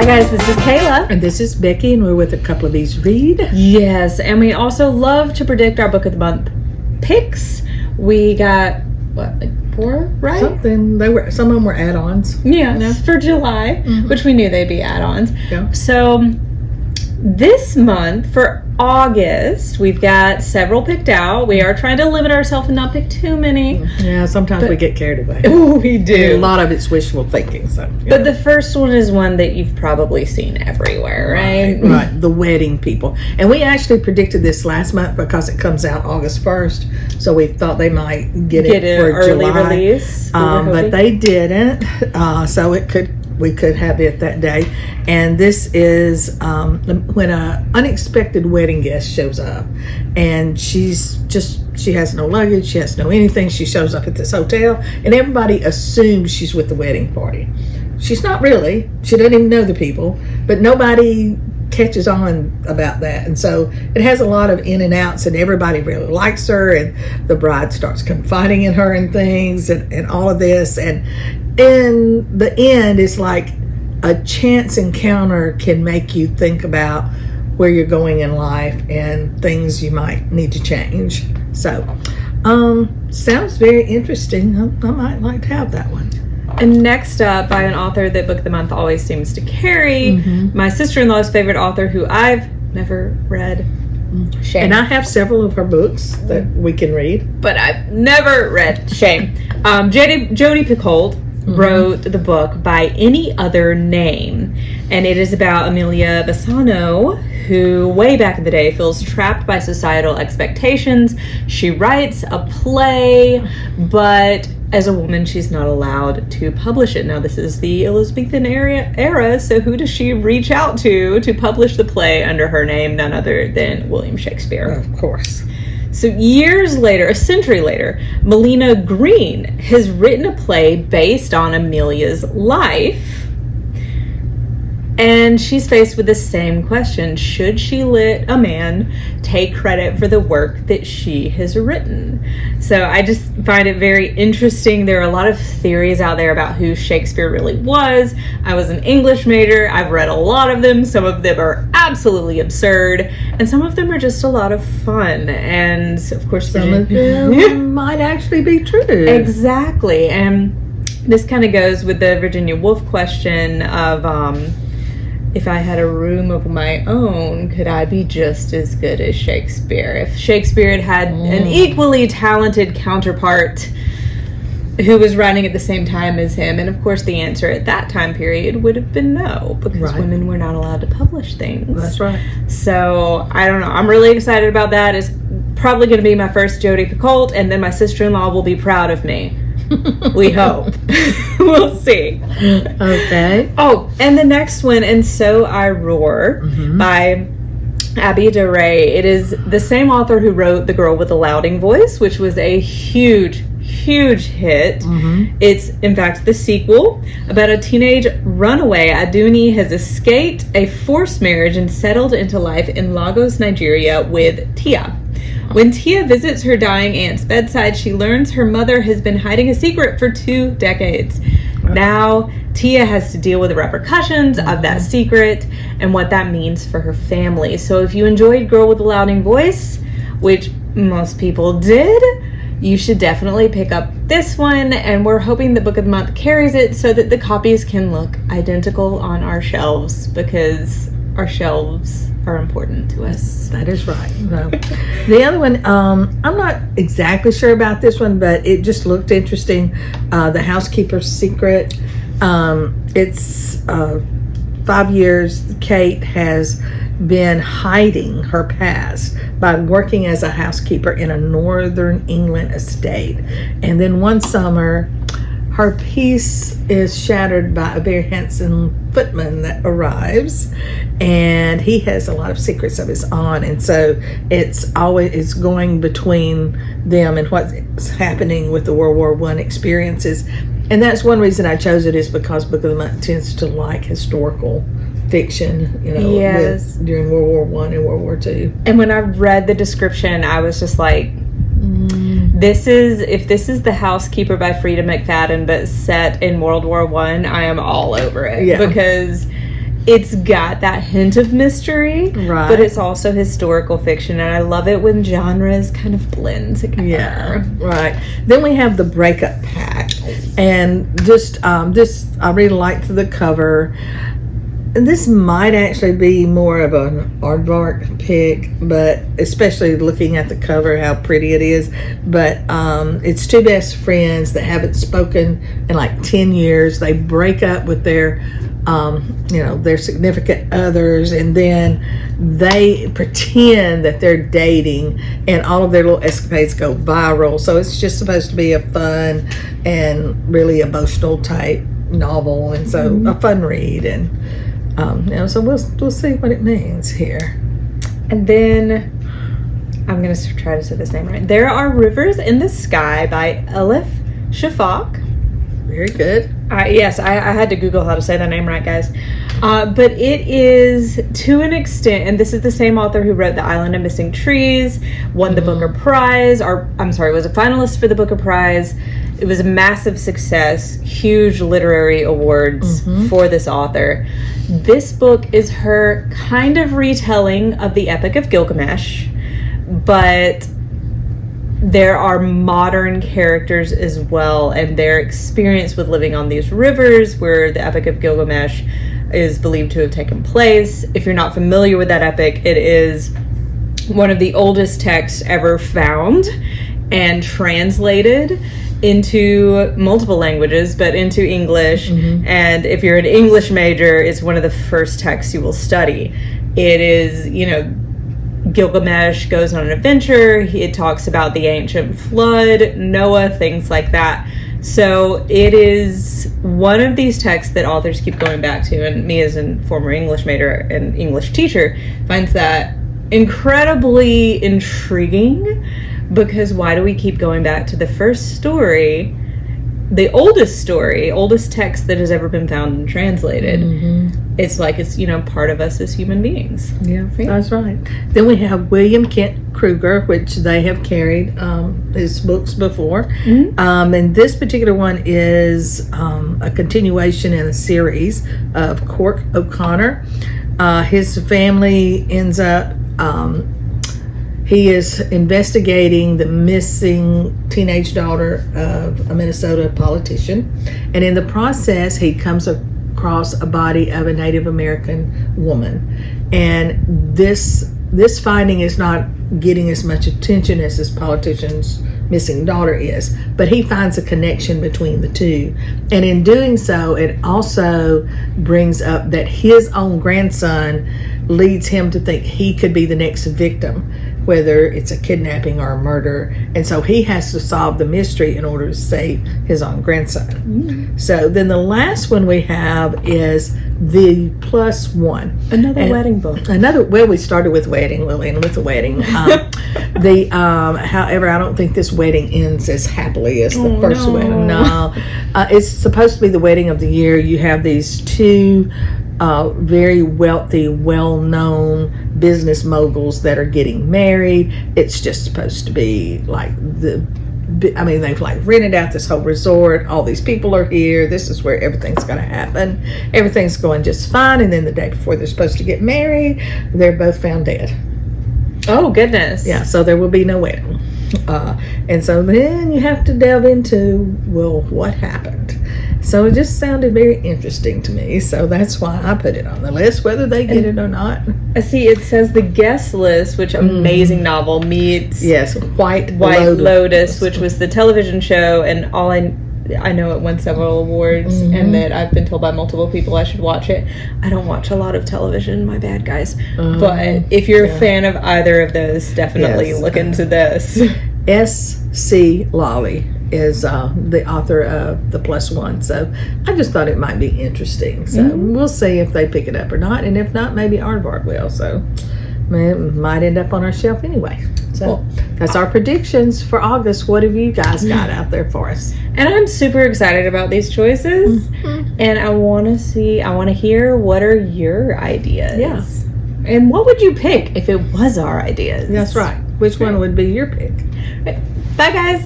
Hi guys, this is Kayla. And this is Becky, and we're with a couple of these read. Yes, and we also love to predict our Book of the Month picks. We got, what, like 4, right? Some of them were add-ons. Yeah, for July, which we knew they'd be add-ons. Yeah. So this month, for August, we've got several picked out. We are trying to limit ourselves and not pick too many. Yeah, sometimes we get carried away. Oh, we do. And a lot of it's wishful thinking. But the first one is one that you've probably seen everywhere, right? Right, the wedding people. And we actually predicted this last month because it comes out August 1st. So we thought they might get it for early July. Release. But they didn't. So we could have it that day. And this is when an unexpected wedding guest shows up, and she has no luggage, she has no anything. She shows up at this hotel, and everybody assumes she's with the wedding party. She's not really. She doesn't even know the people, but nobody catches on about that. And so it has a lot of in and outs, and everybody really likes her, and the bride starts confiding in her and things, and all of this. And in the end, it's like a chance encounter can make you think about where you're going in life and things you might need to change. So sounds very interesting. I might like to have that one. And next up, by an author that Book of the Month always seems to carry, my sister-in-law's favorite author, who I've never read. Shame. And I have several of her books that we can read, but I've never read. Shame. Jodi Picoult wrote the book By Any Other Name, and it is about Amelia Bassano, who way back in the day feels trapped by societal expectations. She writes a play, but as a woman she's not allowed to publish it. Now this is the Elizabethan era, so who does she reach out to publish the play under her name? None other than William Shakespeare. of course. So years later, a century later, Melina Green has written a play based on Amelia's life. And she's faced with the same question. Should she let a man take credit for the work that she has written? So I just find it very interesting. There are a lot of theories out there about who Shakespeare really was. I was an English major. I've read a lot of them. Some of them are absolutely absurd, and some of them are just a lot of fun. And of course, Some of them might actually be true. Exactly. And this kind of goes with the Virginia Woolf question of, if I had a room of my own, could I be just as good as Shakespeare? If Shakespeare had an equally talented counterpart who was writing at the same time as him. And of course the answer at that time period would have been no, because women were not allowed to publish things. That's right. So I don't know. I'm really excited about that. It's probably going to be my first Jodi Picoult, and then my sister-in-law will be proud of me. We hope. We'll see. Okay. Oh, and the next one, And So I Roar, by Abi Dare. It is the same author who wrote The Girl with the Louding Voice, which was a huge hit. It's, in fact, the sequel about a teenage runaway. Aduni has escaped a forced marriage and settled into life in Lagos, Nigeria with Tia. When Tia visits her dying aunt's bedside, she learns her mother has been hiding a secret for 2 decades. Now, Tia has to deal with the repercussions of that secret and what that means for her family. So if you enjoyed Girl with the Louding Voice, which most people did, you should definitely pick up this one. And we're hoping the Book of the Month carries it so that the copies can look identical on our shelves, because our shelves are important to us. That is right. No. The other one, I'm not exactly sure about this one, but it just looked interesting. The Housekeeper's Secret. It's 5 years Kate has been hiding her past by working as a housekeeper in a northern England estate. And then one summer, her peace is shattered by a very handsome footman that arrives, and he has a lot of secrets of his own, and so it's going between them and what's happening with the World War I experiences. And that's one reason I chose it, is because Book of the Month tends to like historical fiction, Yes. during World War I and World War II. And when I read the description, I was just like, if this is The Housekeeper by Frida McFadden but set in World War I am all over it. Yeah. Because it's got that hint of mystery, Right. but it's also historical fiction, and I love it when genres kind of blend together. Yeah, right. Then we have the Breakup Pack, and just this I really liked the cover. And this might actually be more of an aardvark pick, but especially looking at the cover, how pretty it is. But it's two best friends that haven't spoken in like 10 years. They break up with their their significant others, and then they pretend that they're dating, and all of their little escapades go viral. So it's just supposed to be a fun and really emotional type novel, and so a fun read. And so we'll see what it means here. And then I'm going to try to say this name right. There Are Rivers in the Sky by Elif Shafak. Very good. Yes, I had to Google how to say that name right, guys. But it is, to an extent, and this is the same author who wrote The Island of Missing Trees, won the Booker Prize, was a finalist for the Booker Prize. It was a massive success, huge literary awards for this author. This book is her kind of retelling of the Epic of Gilgamesh, but there are modern characters as well, and their experience with living on these rivers where the Epic of Gilgamesh is believed to have taken place. If you're not familiar with that epic, it is one of the oldest texts ever found and translated into multiple languages, but into English. And if you're an English major, it's one of the first texts you will study. It is, Gilgamesh goes on an adventure. It talks about the ancient flood, Noah, things like that. So it is one of these texts that authors keep going back to, and me as a former English major and English teacher finds that incredibly intriguing, because why do we keep going back to the first story, the oldest text that has ever been found and translated? It's like it's part of us as human beings. Yeah, that's right. Then we have William Kent Krueger, which they have carried his books before. And this particular one is a continuation in a series of Cork O'Connor. His family ends up he is investigating the missing teenage daughter of a Minnesota politician, and in the process he comes across a body of a Native American woman, and this finding is not getting as much attention as this politician's missing daughter is, but he finds a connection between the two, and in doing so it also brings up that his own grandson leads him to think he could be the next victim, whether it's a kidnapping or a murder, and so he has to solve the mystery in order to save his own grandson. So then the last one we have is The Plus One, another wedding book. We started with wedding. We'll end with the wedding. However, I don't think this wedding ends as happily as the first wedding. No, it's supposed to be the wedding of the year. You have these two very wealthy, well-known business moguls that are getting married. It's just supposed to be like they've like rented out this whole resort. All these people are here. This is where everything's going to happen. Everything's going just fine. And then the day before they're supposed to get married, they're both found dead. Oh, goodness. Yeah, so there will be no wedding. And so then you have to delve into, well, what happened? So it just sounded very interesting to me. So that's why I put it on the list, whether they get it or not. I see it says The Guest List, which amazing novel, meets White Lotus, which was the television show, and all I know it won several awards, and that I've been told by multiple people I should watch it. I don't watch a lot of television, my bad, guys. But if you're a fan of either of those, definitely look into this. S.C. Lalli is the author of The Plus One, so I just thought it might be interesting. So we'll see if they pick it up or not, and if not, maybe Aardvark will. So it might end up on our shelf anyway. So that's our predictions for August. What have you guys got out there for us? And I'm super excited about these choices, and I want to hear what are your ideas. Yeah. And what would you pick if it was our ideas? That's right. Which one would be your pick? Bye, guys.